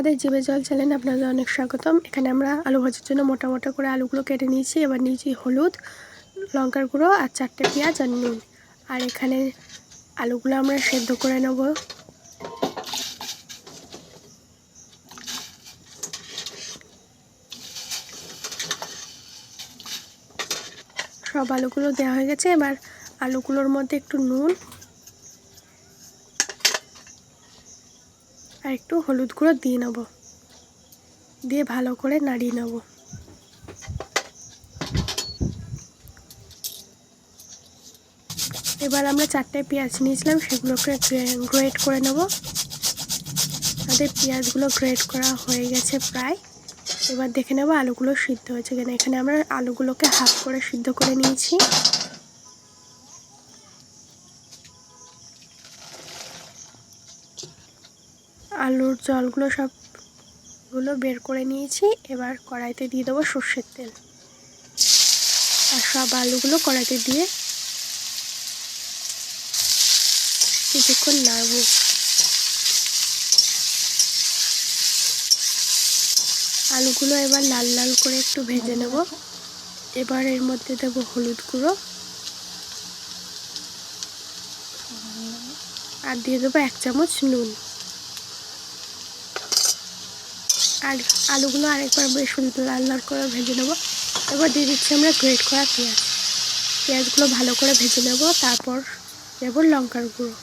আমাদের জিভে জল চ্যানেলে আপনাদের অনেক স্বাগতম। এখানে আমরা আলু ভাজার জন্য মোটা মোটা করে আলুগুলো কেটে নিয়েছি। এবার নিয়েছি হলুদ, লঙ্কার গুঁড়ো আর 4টে পেঁয়াজ আর নুন। আর এখানে আলুগুলো আমরা সেদ্ধ করে নেব। সব আলুগুলো দেওয়া হয়ে গেছে। এবার আলুগুলোর মধ্যে একটু নুন আর একটু হলুদ গুঁড়ো দিয়ে নেব, দিয়ে ভালো করে নাড়িয়ে নেব। এবার আমরা 4টে পেঁয়াজ নিয়েছিলাম, সেগুলোকে গ্রেট করে নেব। আমাদের পেঁয়াজগুলো গ্রেট করা হয়ে গেছে প্রায়। এবার দেখে নেব আলুগুলো সিদ্ধ হয়েছে কিনা। এখানে আমরা আলুগুলোকে হাফ করে সিদ্ধ করে নিয়েছি। আলুর জলগুলো সবগুলো বের করে নিয়েছি। এবার কড়াইতে দিয়ে দেবো সর্ষের তেল, আর সব আলুগুলো কড়াইতে দিয়ে কিছুক্ষণ নাড়ব। আলুগুলো এবার লাল লাল করে একটু ভেজে নেব। এবার এর মধ্যে দেবো হলুদ গুঁড়ো আর দিয়ে দেবো 1 চামচ নুন। আর আলুগুলো আরেকবার বেশ সুন্দর লাল লাল করে ভেজে নেব। এবার দিয়ে দিচ্ছি আমরা গ্রেট করা পেঁয়াজগুলো ভালো করে ভেজে নেব। তারপর দেবো লঙ্কার গুঁড়ো।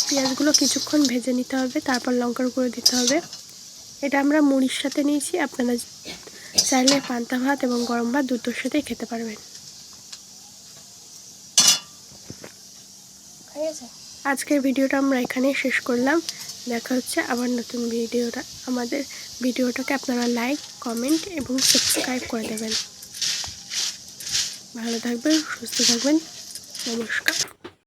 পেঁয়াজগুলো কিছুক্ষণ ভেজে নিতে হবে, তারপর লঙ্কার গুঁড়ো দিতে হবে। এটা আমরা মুড়ির সাথে নিয়েছি, আপনারা চাইলে পান্তা ভাত এবং গরম ভাত দুটোর সাথেই খেতে পারবেন। আজকের ভিডিওটা আমরা এখানেই শেষ করলাম। দেখা হচ্ছে আবার নতুন ভিডিওটা। আমাদের ভিডিওটাকে আপনারা লাইক, কমেন্ট এবং সাবস্ক্রাইব করে দেবেন। ভালো থাকবেন, সুস্থ থাকবেন। নমস্কার।